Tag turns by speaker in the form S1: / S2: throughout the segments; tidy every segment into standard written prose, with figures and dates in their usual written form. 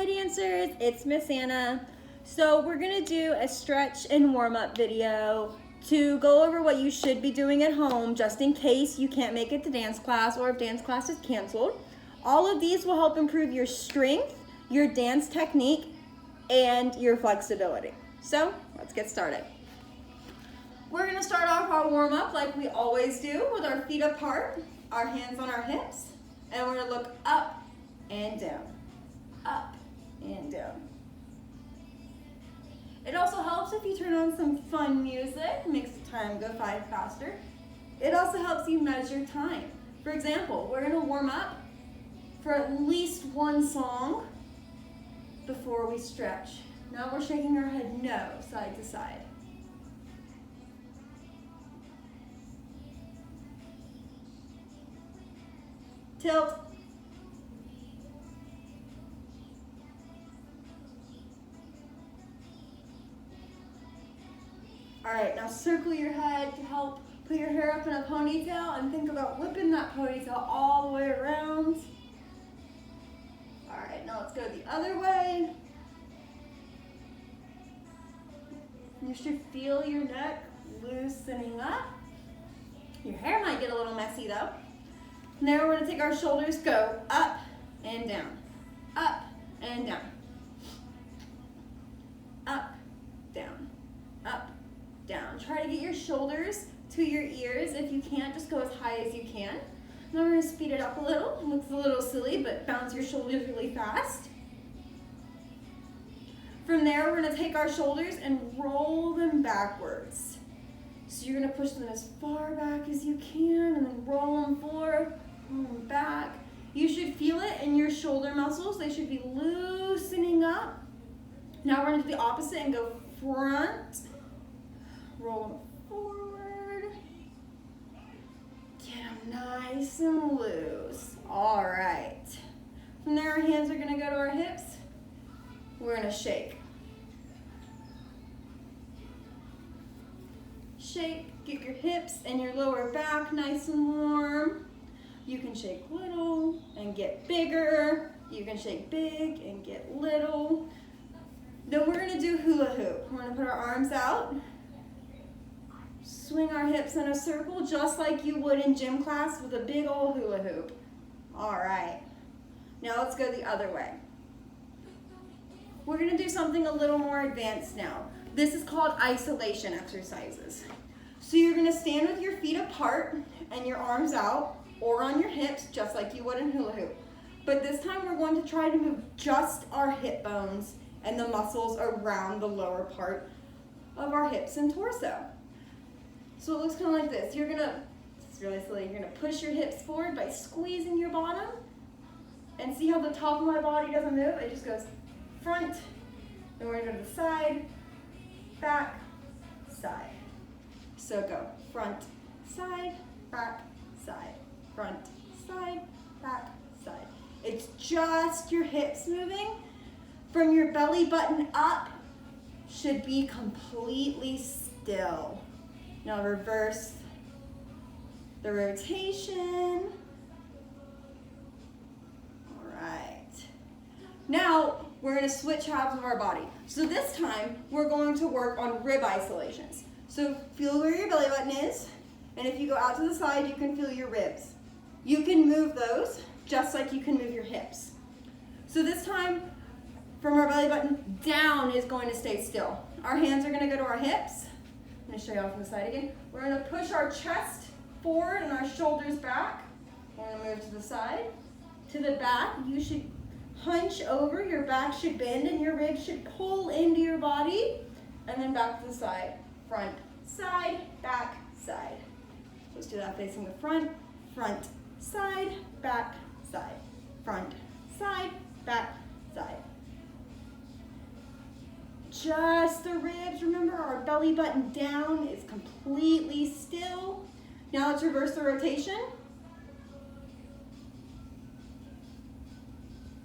S1: Hi dancers, it's Miss Anna. So we're gonna do a stretch and warm-up video to go over what you should be doing at home just in case you can't make it to dance class or if dance class is canceled. All of these will help improve your strength, your dance technique, and your flexibility. So let's get started. We're gonna start off our warm-up like we always do with our feet apart, our hands on our hips, and we're gonna look up and down, up and down. It also helps if you turn on some fun music, makes the time go faster. It also helps you measure time. For example, we're gonna warm up for at least one song before we stretch. Now we're shaking our head no, side to side. Tilt. All right, now circle your head to help put your hair up in a ponytail and think about whipping that ponytail all the way around. All right, now let's go the other way. You should feel your neck loosening up. Your hair might get a little messy though. Now we're gonna take our shoulders, go up and down, up and down, up, down, up, down. Try to get your shoulders to your ears. If you can't, just go as high as you can. Now we're gonna speed it up a little. It looks a little silly, but bounce your shoulders really fast. From there, we're gonna take our shoulders and roll them backwards. So you're gonna push them as far back as you can and then roll them forward, roll them back. You should feel it in your shoulder muscles. They should be loosening up. Now we're gonna do the opposite and go front, roll them forward, get them nice and loose. All right. From there, our hands are gonna go to our hips. We're gonna shake. Shake, get your hips and your lower back nice and warm. You can shake little and get bigger. You can shake big and get little. Then we're gonna do hula hoop. We're gonna put our arms out, swing our hips in a circle just like you would in gym class with a big old hula hoop. All right, now let's go the other way. We're gonna do something a little more advanced now. This is called isolation exercises. So you're gonna stand with your feet apart and your arms out or on your hips just like you would in hula hoop. But this time we're going to try to move just our hip bones and the muscles around the lower part of our hips and torso. So it looks kind of like this. It's really silly, you're gonna push your hips forward by squeezing your bottom and see how the top of my body doesn't move? It just goes front, and we're gonna go to the side, back, side. So go front, side, back, side, front, side, back, side. It's just your hips moving. From your belly button up should be completely still. Now reverse the rotation. All right. Now we're gonna switch halves of our body. So this time we're going to work on rib isolations. So feel where your belly button is, and if you go out to the side, you can feel your ribs. You can move those just like you can move your hips. So this time, from our belly button, down is going to stay still. Our hands are gonna go to our hips. I'm gonna show you off on the side again. We're gonna push our chest forward and our shoulders back. We're gonna move to the side. To the back, you should hunch over, your back should bend and your ribs should pull into your body. And then back to the side. Front, side, back, side. Let's do that facing the front, front, side, back, side. Front, side, back, side. Just the ribs. Remember, our belly button down is completely still. Now let's reverse the rotation.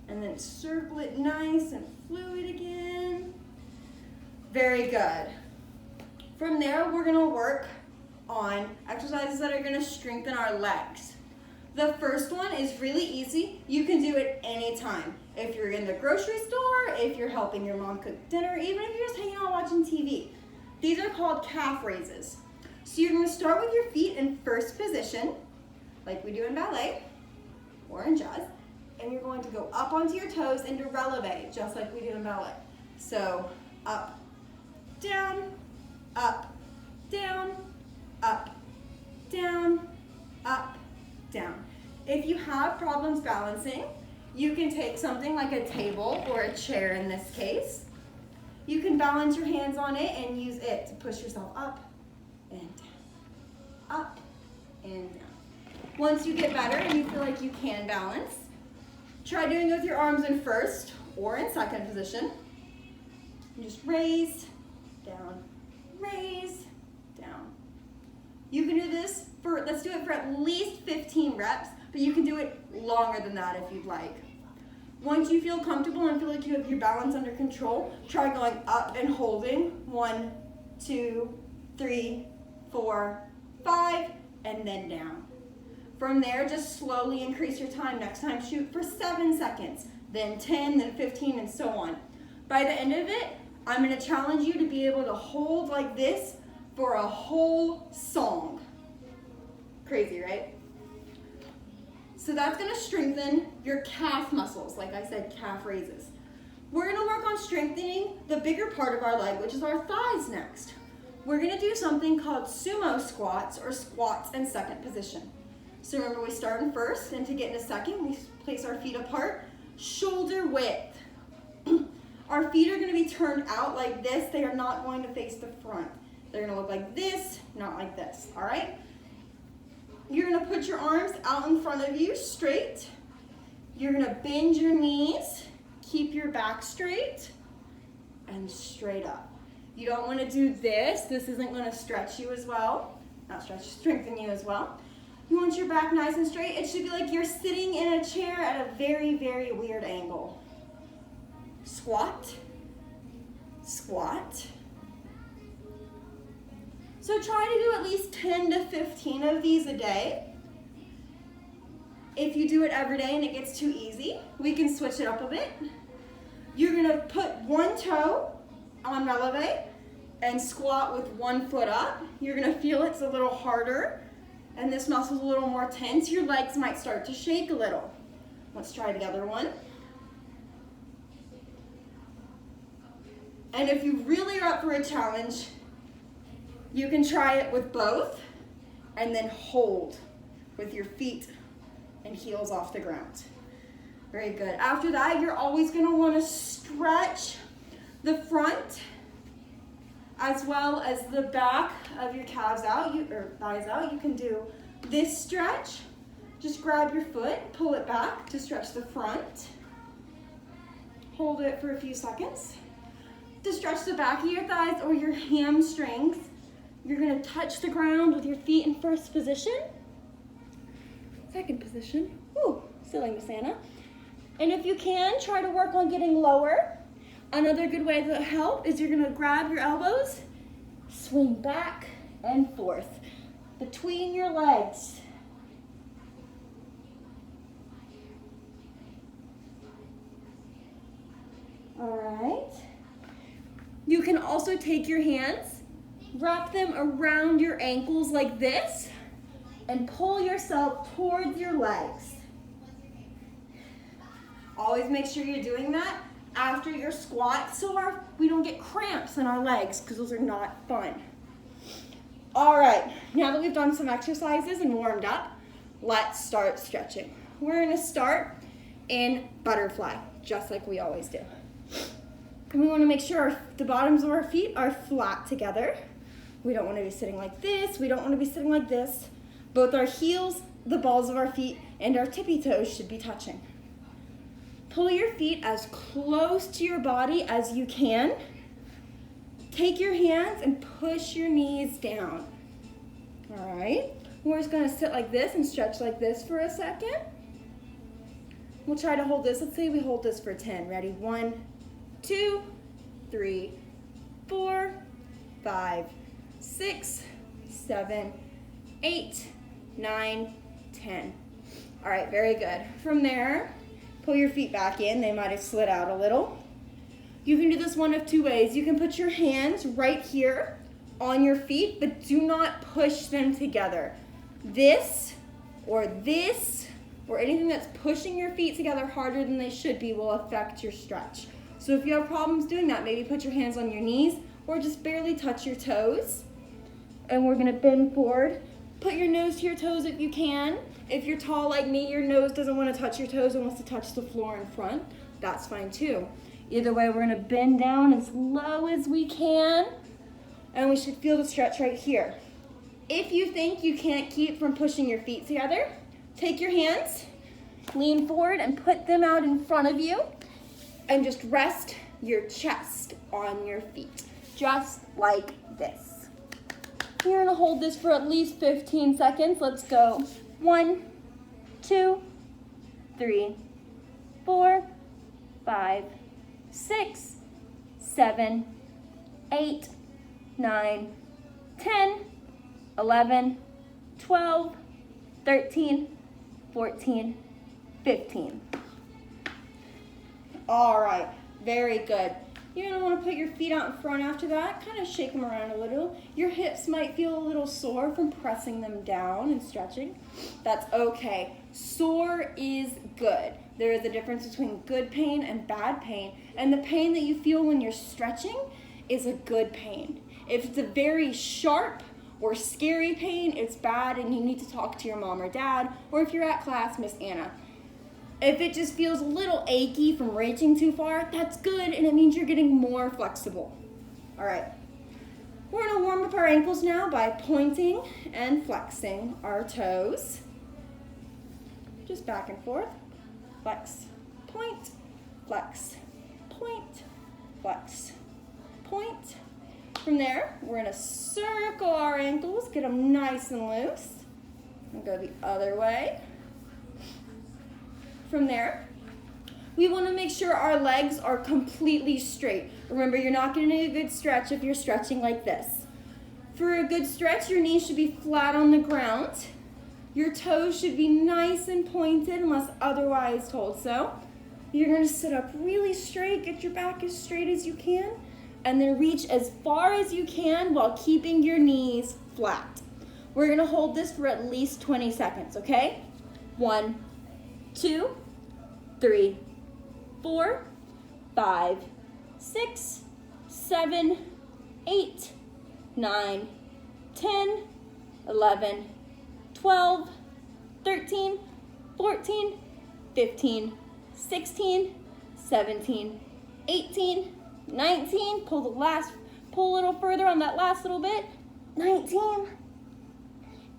S1: And then circle it nice and fluid again. Very good. From there, we're gonna work on exercises that are gonna strengthen our legs. The first one is really easy. You can do it anytime. if you're in the grocery store, if you're helping your mom cook dinner, even if you're just hanging out watching TV. These are called calf raises. So you're gonna start with your feet in first position, like we do in ballet or in jazz, and you're going to go up onto your toes into releve, just like we do in ballet. So up, down, up, down, up, down, up, down. If you have problems balancing, you can take something like a table or a chair in this case. You can balance your hands on it and use it to push yourself up and down, up and down. Once you get better and you feel like you can balance, try doing it with your arms in first or in second position. You just raise, down, raise, down. You can do this for, let's do it for at least 15 reps, but you can do it longer than that if you'd like. Once you feel comfortable and feel like you have your balance under control, try going up and holding. 1, 2, 3, 4, 5, and then down. From there, just slowly increase your time. Next time, shoot for 7 seconds, then 10, then 15, and so on. By the end of it, I'm gonna challenge you to be able to hold like this for a whole song. Crazy, right? So that's gonna strengthen your calf muscles, like I said, calf raises. We're gonna work on strengthening the bigger part of our leg, which is our thighs next. We're gonna do something called sumo squats or squats in second position. So remember, we start in first, and to get in a second, we place our feet apart, shoulder width. Our feet are gonna be turned out like this. They are not going to face the front. They're gonna look like this, not like this, all right? You're gonna put your arms out in front of you, straight. You're gonna bend your knees, keep your back straight, and straight up. You don't wanna do this. This isn't gonna stretch you as well. Not stretch, strengthen you as well. You want your back nice and straight. It should be like you're sitting in a chair at a very, very weird angle. Squat, squat. So try to do at least 10 to 15 of these a day. If you do it every day and it gets too easy, we can switch it up a bit. You're gonna put one toe on releve and squat with one foot up. You're gonna feel it's a little harder and this muscle's a little more tense. Your legs might start to shake a little. Let's try the other one. And if you really are up for a challenge, you can try it with both and then hold with your feet and heels off the ground. Very good. After that, you're always gonna wanna stretch the front as well as the back of your calves out, or thighs out. You can do this stretch. Just grab your foot, pull it back to stretch the front. Hold it for a few seconds. To stretch the back of your thighs or your hamstrings, you're gonna touch the ground with your feet in first position. Second position. Ooh, silly Miss Anna. And if you can, try to work on getting lower. Another good way to help is you're gonna grab your elbows, swing back and forth between your legs. All right. You can also take your hands, wrap them around your ankles like this, and pull yourself towards your legs. Always make sure you're doing that after your squat so we don't get cramps in our legs, because those are not fun. All right, now that we've done some exercises and warmed up, let's start stretching. We're gonna start in butterfly, just like we always do. And we wanna make sure the bottoms of our feet are flat together. We don't wanna be sitting like this. We don't wanna be sitting like this. Both our heels, the balls of our feet, and our tippy toes should be touching. Pull your feet as close to your body as you can. Take your hands and push your knees down. All right, we're just gonna sit like this and stretch like this for a second. We'll try to hold this. Let's say we hold this for 10. Ready? 1, 2, 3, 4, 5, 6, 7, 8, 9, 10. All right, very good. From there, Pull your feet back in. They might have slid out a little. You can do this one of two ways. You can put your hands right here on your feet, but do not push them together. This or anything that's pushing your feet together harder than they should be will affect your stretch. So if you have problems doing that, maybe put your hands on your knees or just barely touch your toes. And we're gonna bend forward. Put your nose to your toes if you can. If you're tall like me, your nose doesn't want to touch your toes and wants to touch the floor in front. That's fine too. Either way, we're gonna bend down as low as we can, and we should feel the stretch right here. If you think you can't keep from pushing your feet together, take your hands, lean forward and put them out in front of you, and just rest your chest on your feet, just like this. You're gonna hold this for at least 15 seconds. Let's go. 1, 2, 3, 4, 5, 6, 7, 8, 9, 10, 11, 12, 13, 14, 15. All right, very good. You're gonna wanna put your feet out in front after that, kind of shake them around a little. Your hips might feel a little sore from pressing them down and stretching. That's okay. Sore is good. There is a difference between good pain and bad pain, and the pain that you feel when you're stretching is a good pain. If it's a very sharp or scary pain, it's bad and you need to talk to your mom or dad, or if you're at class, Miss Anna. If it just feels a little achy from reaching too far, that's good and it means you're getting more flexible. All right, we're gonna warm up our ankles now by pointing and flexing our toes. Just back and forth, flex, point, flex, point, flex, point. From there, we're gonna circle our ankles, get them nice and loose, and go the other way. From there, we want to make sure our legs are completely straight. Remember, you're not going to get a good stretch if you're stretching like this. For a good stretch, your knees should be flat on the ground. Your toes should be nice and pointed unless otherwise told so. You're going to sit up really straight, get your back as straight as you can, and then reach as far as you can while keeping your knees flat. We're going to hold this for at least 20 seconds, okay? 1, 2, 3, 4, 5, 6, 7, 8, 9, 10, 11, 12, 13, 14, 15, 16, 17, 18, 19. Pull a little further on that last little bit. 19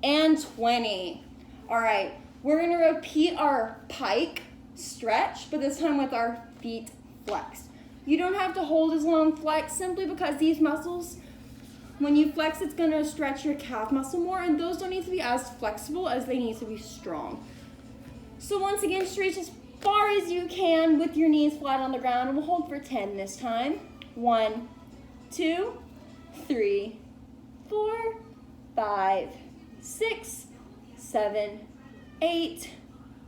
S1: and 20. All right. We're gonna repeat our pike stretch, but this time with our feet flexed. You don't have to hold as long flex simply because these muscles, when you flex, it's gonna stretch your calf muscle more, and those don't need to be as flexible as they need to be strong. So once again, stretch as far as you can with your knees flat on the ground, and we'll hold for 10 this time. 1, 2, 3, 4, 5, 6, 7, 8,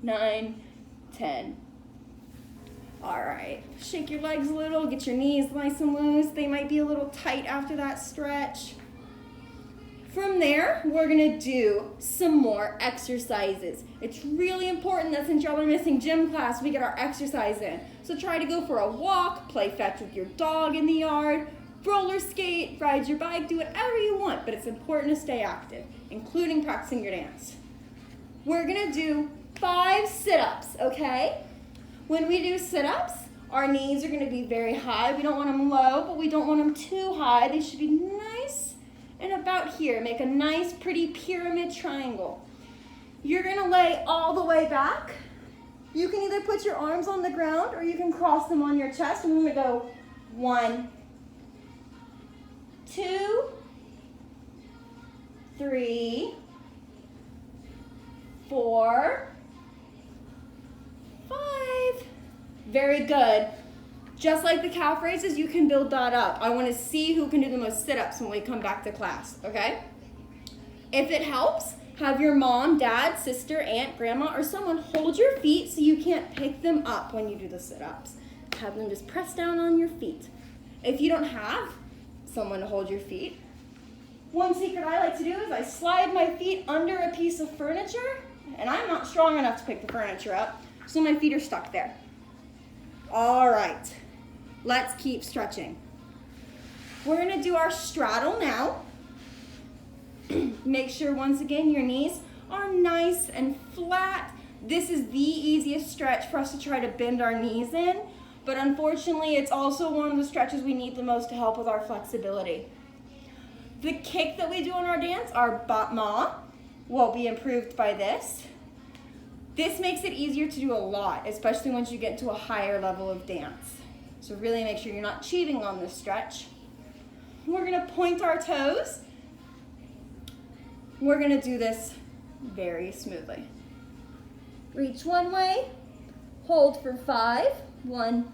S1: 9, 10. All right, shake your legs a little, get your knees nice and loose. They might be a little tight after that stretch. From there, we're gonna do some more exercises. It's really important that since y'all are missing gym class, we get our exercise in. So try to go for a walk, play fetch with your dog in the yard, roller skate, ride your bike, do whatever you want, but it's important to stay active, including practicing your dance. We're gonna do 5 sit-ups, okay? When we do sit-ups, our knees are gonna be very high. We don't want them low, but we don't want them too high. They should be nice and about here. Make a nice, pretty pyramid triangle. You're gonna lay all the way back. You can either put your arms on the ground or you can cross them on your chest. And we're gonna go 1, 2, 3, 4, 5. Very good. Just like the calf raises, you can build that up. I want to see who can do the most sit-ups when we come back to class, okay? If it helps, Have your mom, dad, sister, aunt, grandma, or someone hold your feet so you can't pick them up when you do the sit-ups. Have them just press down on your feet. If you don't have someone to hold your feet, one secret I like to do is I slide my feet under a piece of furniture, and I'm not strong enough to pick the furniture up, so my feet are stuck there. All right, let's keep stretching. We're gonna do our straddle now. Make sure, once again, your knees are nice and flat. This is the easiest stretch for us to try to bend our knees in, but unfortunately, it's also one of the stretches we need the most to help with our flexibility. The kick that we do in our dance, our battement, will be improved by this. This makes it easier to do a lot, especially once you get to a higher level of dance. So really make sure you're not cheating on this stretch. We're gonna point our toes. We're gonna do this very smoothly. Reach one way, hold for 5. 1,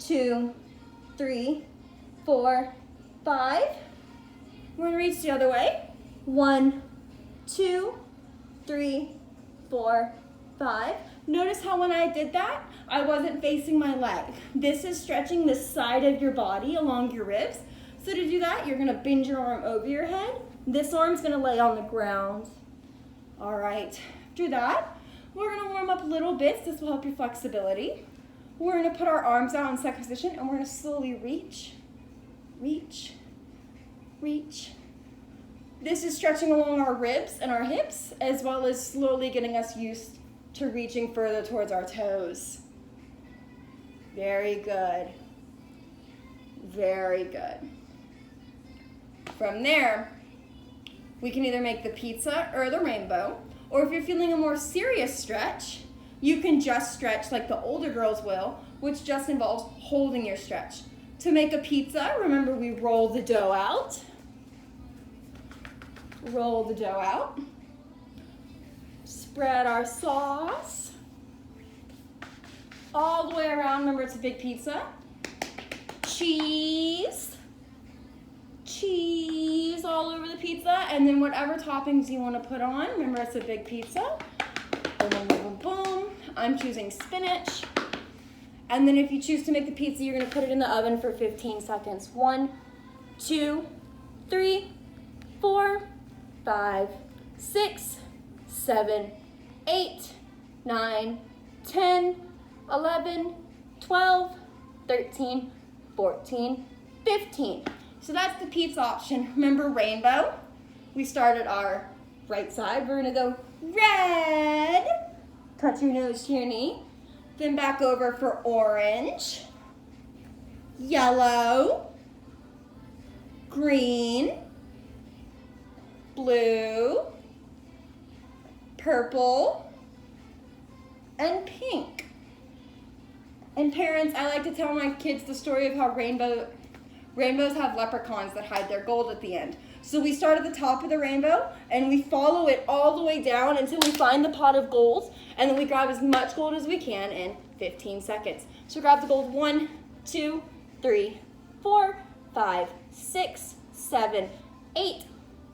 S1: 2, 3, 4, 5. We're gonna reach the other way. 1, 2, 3, 4, 5. Notice how when I did that, I wasn't facing my leg. This is stretching the side of your body along your ribs. So to do that, you're gonna bend your arm over your head. This arm's gonna lay on the ground. All right, after that, we're gonna warm up little bits. This will help your flexibility. We're gonna put our arms out in second position and we're gonna slowly reach, reach, reach. This is stretching along our ribs and our hips, as well as slowly getting us used to reaching further towards our toes. Very good. Very good. From there, we can either make the pizza or the rainbow, or if you're feeling a more serious stretch, you can just stretch like the older girls will, which just involves holding your stretch. To make a pizza, remember we roll the dough out. Roll the dough out. Spread our sauce all the way around. Remember, it's a big pizza. Cheese. Cheese all over the pizza, and then whatever toppings you want to put on. Remember, it's a big pizza. Boom, boom, boom, boom, boom. I'm choosing spinach. And then if you choose to make the pizza, you're going to put it in the oven for 15 seconds. 1, 2, 3, 4, 5, 6, 7, 8, 9, 10, 11, 12, 13, 14, 15. So that's the pizza option. Remember rainbow? We started our right side. We're gonna go red. Touch your nose to your knee. Then back over for orange, yellow, green, blue, purple, and pink. And parents, I like to tell my kids the story of how rainbows have leprechauns that hide their gold at the end. So we start at the top of the rainbow and we follow it all the way down until we find the pot of gold, and then we grab as much gold as we can in 15 seconds. So grab the gold. 1, 2, 3, 4, 5, 6, 7, 8,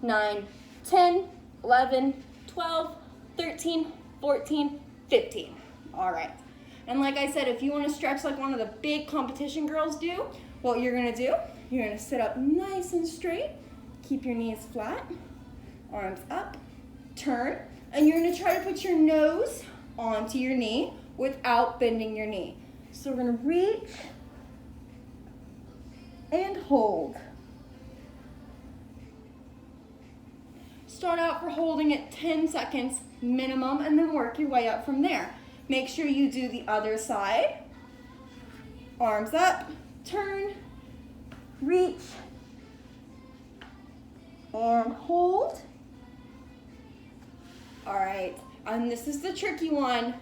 S1: 9, 10, 11, 12, 13, 14, 15. All right. And like I said, if you want to stretch like one of the big competition girls do, what you're going to do, you're going to sit up nice and straight, keep your knees flat, arms up, turn, and you're going to try to put your nose onto your knee without bending your knee. So we're going to reach and hold. Start out for holding it 10 seconds minimum, and then work your way up from there. Make sure you do the other side. Arms up, turn, reach, and hold. All right, and this is the tricky one.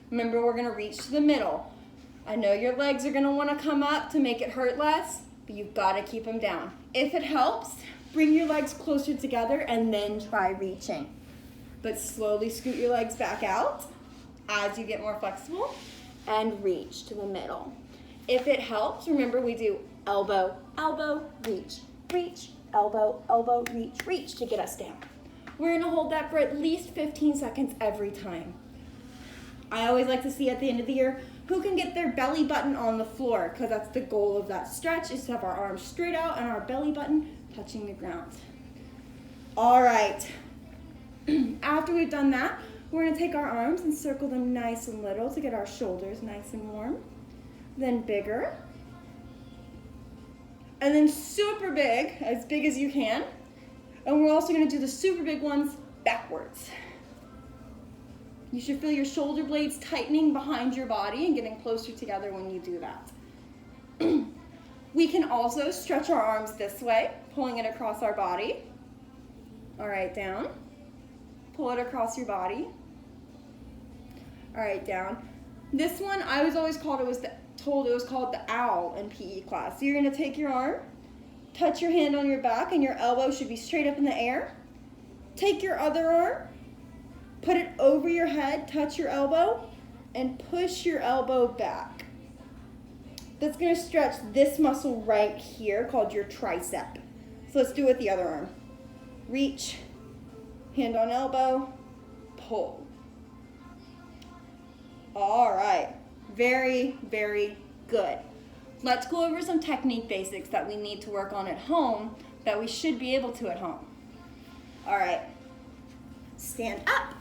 S1: Remember, we're gonna reach to the middle. I know your legs are gonna wanna come up to make it hurt less, but you've gotta keep them down. If it helps, bring your legs closer together and then try reaching. But slowly scoot your legs back out as you get more flexible and reach to the middle. If it helps, remember we do elbow, elbow, reach, reach, elbow, elbow, reach, reach to get us down. We're gonna hold that for at least 15 seconds every time. I always like to see at the end of the year who can get their belly button on the floor, because that's the goal of that stretch, is to have our arms straight out and our belly button touching the ground. All right, after we've done that, we're gonna take our arms and circle them nice and little to get our shoulders nice and warm. Then bigger. And then super big as you can. And we're also gonna do the super big ones backwards. You should feel your shoulder blades tightening behind your body and getting closer together when you do that. We can also stretch our arms this way, pulling it across our body. All right, down. Pull it across your body. All right, down. This one, I was always told it was called the owl in PE class. So you're gonna take your arm, touch your hand on your back, and your elbow should be straight up in the air. Take your other arm, put it over your head, touch your elbow, and push your elbow back. That's gonna stretch this muscle right here called your tricep. So let's do it with the other arm. Reach, hand on elbow, pull. All right, very, very good. Let's go over some technique basics that we need to work on at home that we should be able to at home. All right, stand up.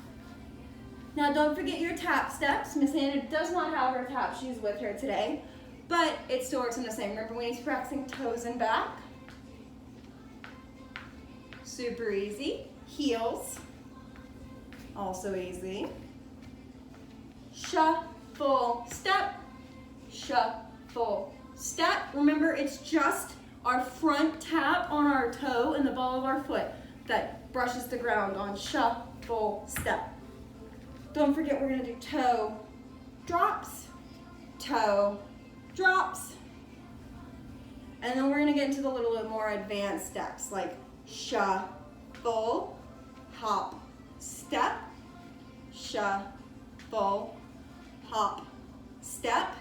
S1: Now don't forget your tap steps. Miss Anna does not have her tap shoes with her today, but it still works in the same. Remember when he's practicing toes and back? Super easy. Heels, also easy. Shuffle, step, shuffle, step. Remember, it's just our front tap on our toe and the ball of our foot that brushes the ground on shuffle, step. Don't forget we're gonna do toe drops, and then we're gonna get into the little bit more advanced steps like shuffle, hop, step, shuffle, hop, step,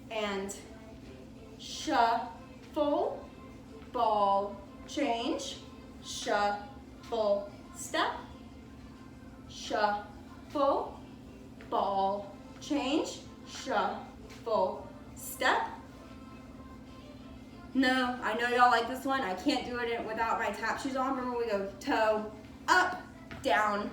S1: and shuffle, ball, change, shuffle, step, shuffle, ball, change, shuffle, step. No, I know y'all like this one. I can't do it without my tap shoes on. Remember, we go toe, up, down.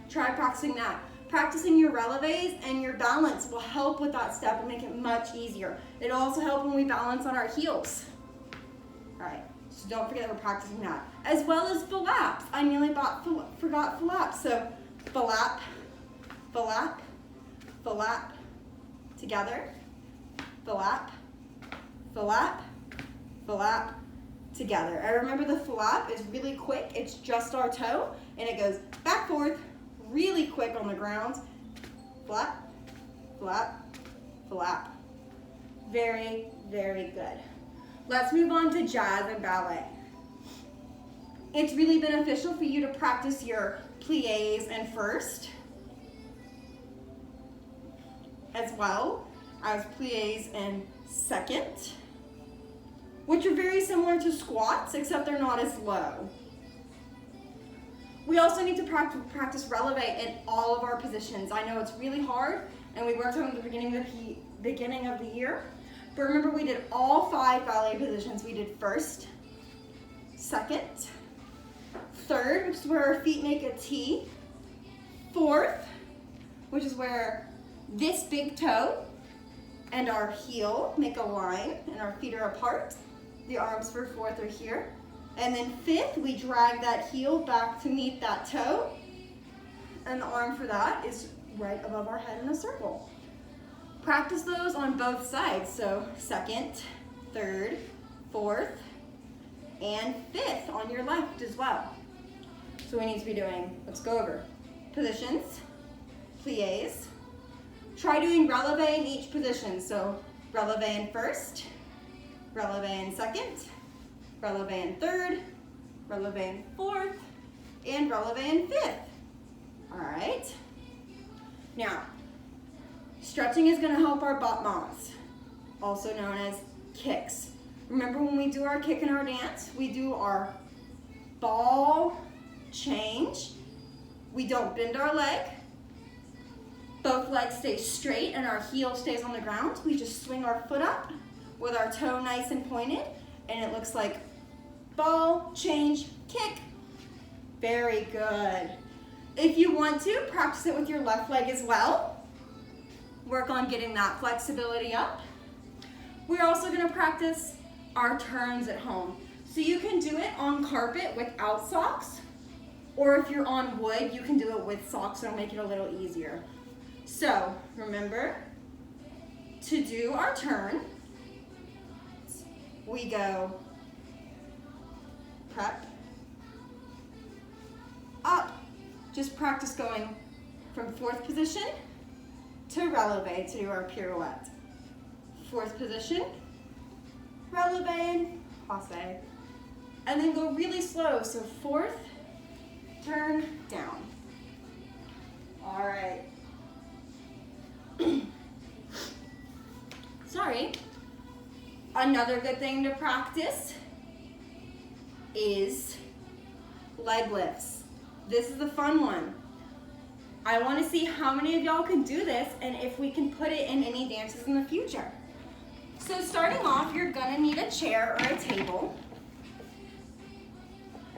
S1: Try practicing that. Practicing your releves and your balance will help with that step and make it much easier. It'll also help when we balance on our heels. All right, so don't forget we're practicing that. As well as flaps. I nearly forgot flaps. So flap, flap, flap, together, flap, flap, flap, together. I remember the flap is really quick. It's just our toe, and it goes back, forth, really quick on the ground. Flap, flap, flap. Very, very good. Let's move on to jazz and ballet. It's really beneficial for you to practice your pliés and first, as well as pliés and second, which are very similar to squats, except they're not as low. We also need to practice releve in all of our positions. I know it's really hard, and we worked on it at the beginning of the year, but remember we did all 5 ballet positions. We did first, second, third, which is where our feet make a T, fourth, which is where this big toe and our heel make a line and our feet are apart. The arms for fourth are here. And then fifth, we drag that heel back to meet that toe. And the arm for that is right above our head in a circle. Practice those on both sides. So second, third, fourth, and fifth on your left as well. So we need to be doing, let's go over positions, pliés. Try doing releve in each position. So releve in first, releve in second, releve in third, releve in fourth, and releve in fifth. All right. Now, stretching is going to help our battements, also known as kicks. Remember when we do our kick in our dance, we do our ball, change. We don't bend our leg. Both legs stay straight and our heel stays on the ground. We just swing our foot up with our toe nice and pointed, and it looks like ball, change, kick. Very good. If you want to, practice it with your left leg as well. Work on getting that flexibility up. We're also gonna practice our turns at home. So you can do it on carpet without socks, or if you're on wood, you can do it with socks. It'll make it a little easier. So remember to do our turn. We go prep, up. Just practice going from fourth position to releve to do our pirouette. Fourth position, releve and passe. And then go really slow. So fourth, turn, down. All right. Sorry. Another good thing to practice is leg lifts. This is a fun one. I want to see how many of y'all can do this and if we can put it in any dances in the future. So starting off, you're gonna need a chair or a table.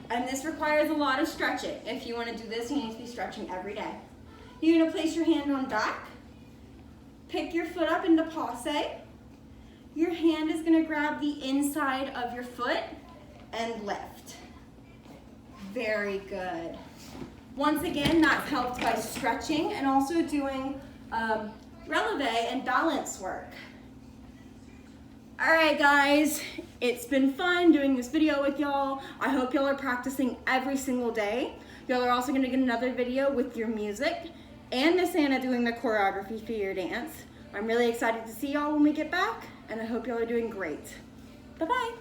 S1: And this requires a lot of stretching. If you want to do this, you need to be stretching every day. You're gonna place your hand on back, pick your foot up into passe. Your hand is gonna grab the inside of your foot and lift. Very good. Once again, that's helped by stretching and also doing releve and balance work. All right, guys, it's been fun doing this video with y'all. I hope y'all are practicing every single day. Y'all are also gonna get another video with your music and Miss Anna doing the choreography for your dance. I'm really excited to see y'all when we get back, and I hope y'all are doing great. Bye-bye.